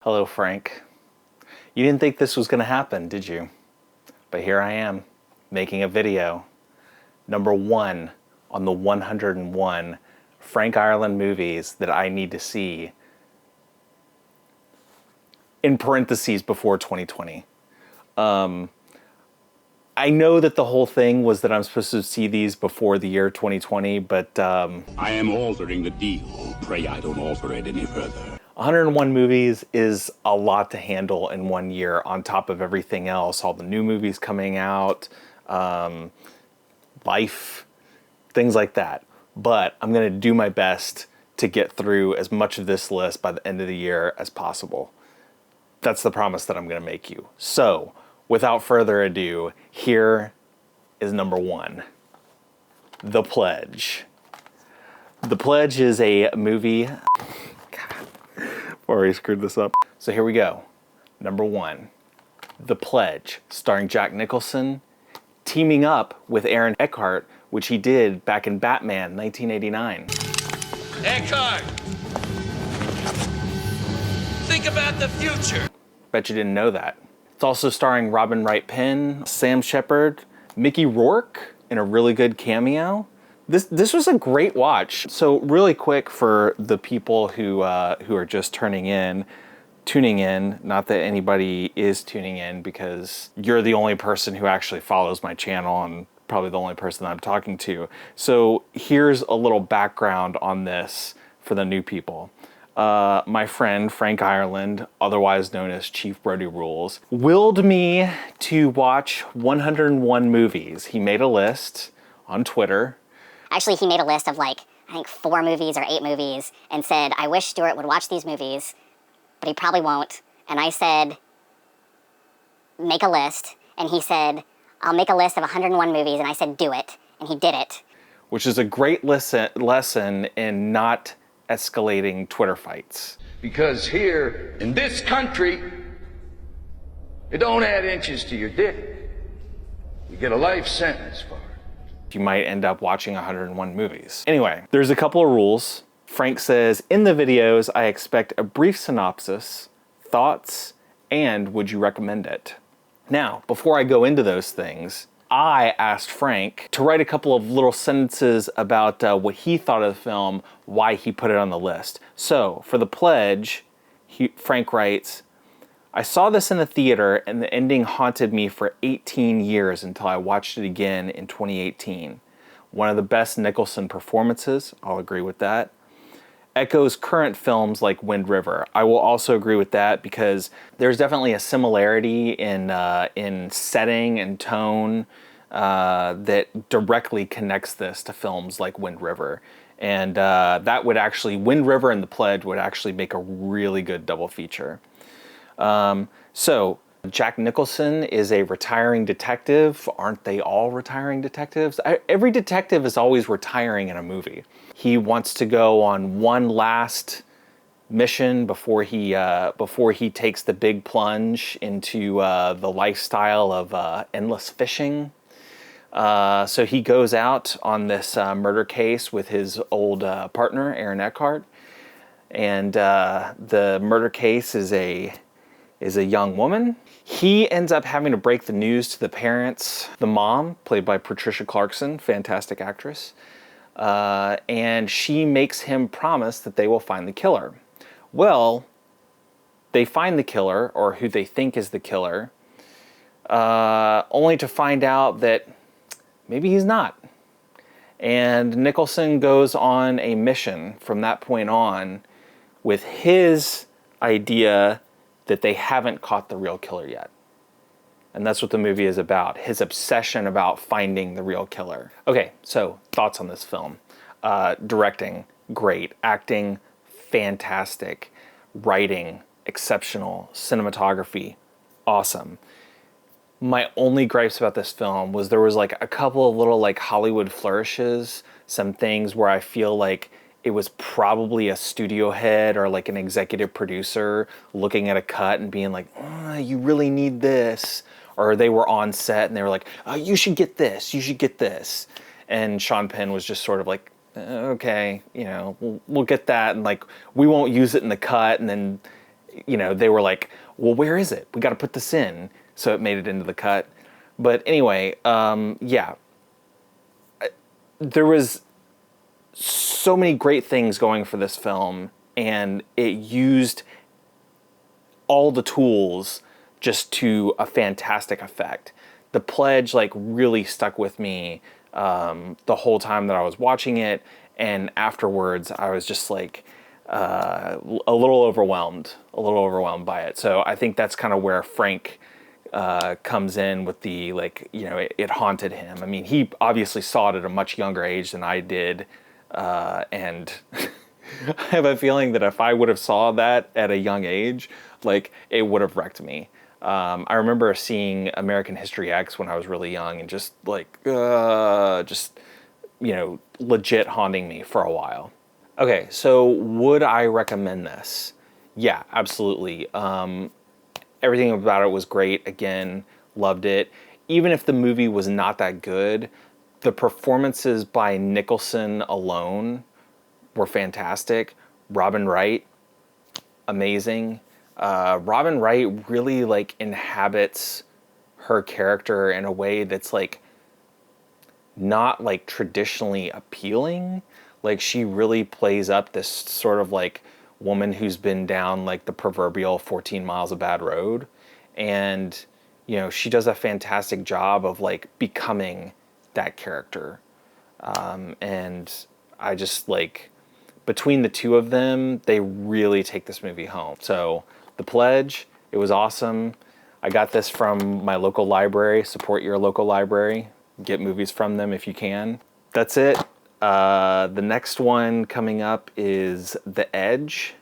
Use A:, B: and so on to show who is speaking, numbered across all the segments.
A: Hello, Frank. You didn't think this was going to happen, did you? But here I am, making a video. Number 1 on the 101 Frank Ireland movies that I need to see, in parentheses, before 2020. I know that the whole thing was that I'm supposed to see these before the year 2020, but
B: I am altering the deal. Pray I don't alter it any further.
A: 101 movies is a lot to handle in 1 year, on top of everything else, all the new movies coming out, life, things like that. But I'm going to do my best to get through as much of this list by the end of the year as possible. That's the promise that I'm going to make you. So, without further ado, here is number 1, The Pledge. The Pledge is a movie... Already screwed this up. So here we go. Number 1, The Pledge, starring Jack Nicholson, teaming up with Aaron Eckhart, which he did back in Batman 1989.
C: Eckhart! Think about the future.
A: Bet you didn't know that. It's also starring Wright Penn, Sam Shephard, Mickey Rourke in a really good cameo. This was a great watch. So really quick for the people who are just tuning in, not that anybody is tuning in because you're the only person who actually follows my channel and probably the only person that I'm talking to. So here's a little background on this for the new people. My friend Frank Ireland, otherwise known as Chief Brody Rules, willed me to watch 101 movies. He made a list on Twitter.
D: Actually, he made a list of I think 4 movies or 8 movies and said, I wish Stewart would watch these movies, but he probably won't. And I said, make a list. And he said, I'll make a list of 101 movies. And I said, do it. And he did it.
A: Which is a great lesson in not escalating Twitter fights.
E: Because here, in this country, you don't add inches to your dick. You get a life sentence for it.
A: You might end up watching 101 movies. Anyway, there's a couple of rules. Frank says, in the videos, I expect a brief synopsis, thoughts, and would you recommend it? Now, before I go into those things, I asked Frank to write a couple of little sentences about what he thought of the film, why he put it on the list. So, for The Pledge, Frank writes, I saw this in the theater and the ending haunted me for 18 years until I watched it again in 2018. One of the best Nicholson performances, I'll agree with that. Echoes current films like Wind River. I will also agree with that because there's definitely a similarity in setting and tone that directly connects this to films like Wind River. And that would actually, Wind River and The Pledge would actually make a really good double feature. So Jack Nicholson is a retiring detective. Aren't they all retiring detectives? Every detective is always retiring in a movie. He wants to go on one last mission before he takes the big plunge into the lifestyle of endless fishing. So he goes out on this murder case with his old partner, Aaron Eckhart. And the murder case is a young woman. He ends up having to break the news to the parents. The mom, played by Patricia Clarkson, fantastic actress, and she makes him promise that they will find the killer. Well, they find the killer, or who they think is the killer, only to find out that maybe he's not. And Nicholson goes on a mission from that point on with his idea that they haven't caught the real killer yet. And that's what the movie is about, his obsession about finding the real killer. Okay, so thoughts on this film. Directing, great. Acting, fantastic. Writing, exceptional. Cinematography, awesome. My only gripes about this film was there was a couple of little Hollywood flourishes, some things where I feel like it was probably a studio head or an executive producer looking at a cut and being like, oh, you really need this. Or they were on set and they were like, oh, you should get this, you should get this. And Sean Penn was just sort of like, okay, we'll get that. And we won't use it in the cut. And then you know, they were like, well, where is it? We got to put this in. So it made it into the cut. But anyway, yeah. There was so many great things going for this film, and it used all the tools just to a fantastic effect. The Pledge, like, really stuck with me the whole time that I was watching it, and afterwards I was just like a little overwhelmed by it. So I think that's kind of where Frank comes in with the, like, you know, it haunted him. I mean, he obviously saw it at a much younger age than I did, and I have a feeling that if I would have saw that at a young age, like, it would have wrecked me. I remember seeing American History X when I was really young, and just like, just, you know, legit haunting me for a while. Okay, so would I recommend this? Yeah, absolutely. Everything about it was great. Again, loved it. Even if the movie was not that good, the performances by Nicholson alone were fantastic. Robin Wright, amazing. Robin Wright really, like, inhabits her character in a way that's, like, not, like, traditionally appealing. Like, she really plays up this sort of, like, woman who's been down, like, the proverbial 14 miles of bad road. And, you know, she does a fantastic job of, like, becoming that character. And I just, like, between the two of them, they really take this movie home. So, The Pledge, it was awesome. I got this from my local library. Support your local library. Get movies from them if you can. That's it. The next one coming up is The Edge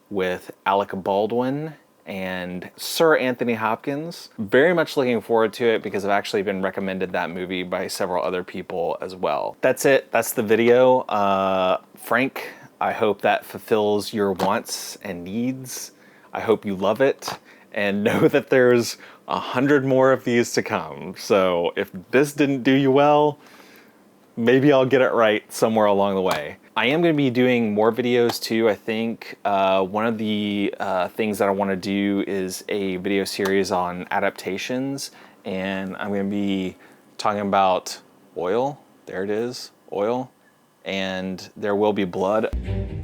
A: with Alec Baldwin and Sir Anthony Hopkins. Very much looking forward to it because I've actually been recommended that movie by several other people as well. That's it. That's the video. Frank, I hope that fulfills your wants and needs. I hope you love it, and know that there's 100 more of these to come. So if this didn't do you well, maybe I'll get it right somewhere along the way. I am going to be doing more videos too, I think. One of the things that I want to do is a video series on adaptations, and I'm going to be talking about Oil. There it is, Oil. And There Will Be Blood.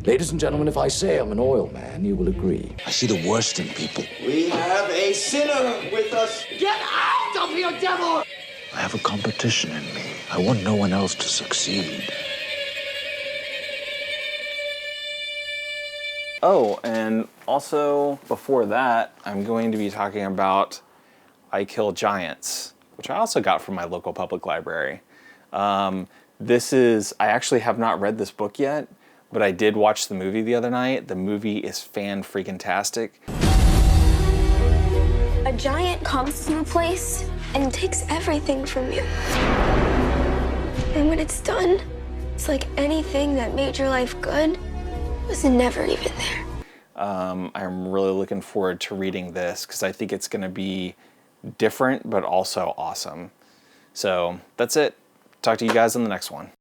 F: Ladies and gentlemen, if I say I'm an oil man, you will agree.
G: I see the worst in people.
H: We have a sinner with us. Get out of here, devil!
G: I have a competition in me. I want no one else to succeed.
A: Oh, and also before that, I'm going to be talking about I Kill Giants, which I also got from my local public library. I actually have not read this book yet, but I did watch the movie the other night. The movie is fan-freaking-tastic.
I: A giant comes to a place and takes everything from you. And when it's done, it's like anything that made your life good was never even there.
A: I'm really looking forward to reading this because I think it's going to be different, but also awesome. So that's it. Talk to you guys in the next one.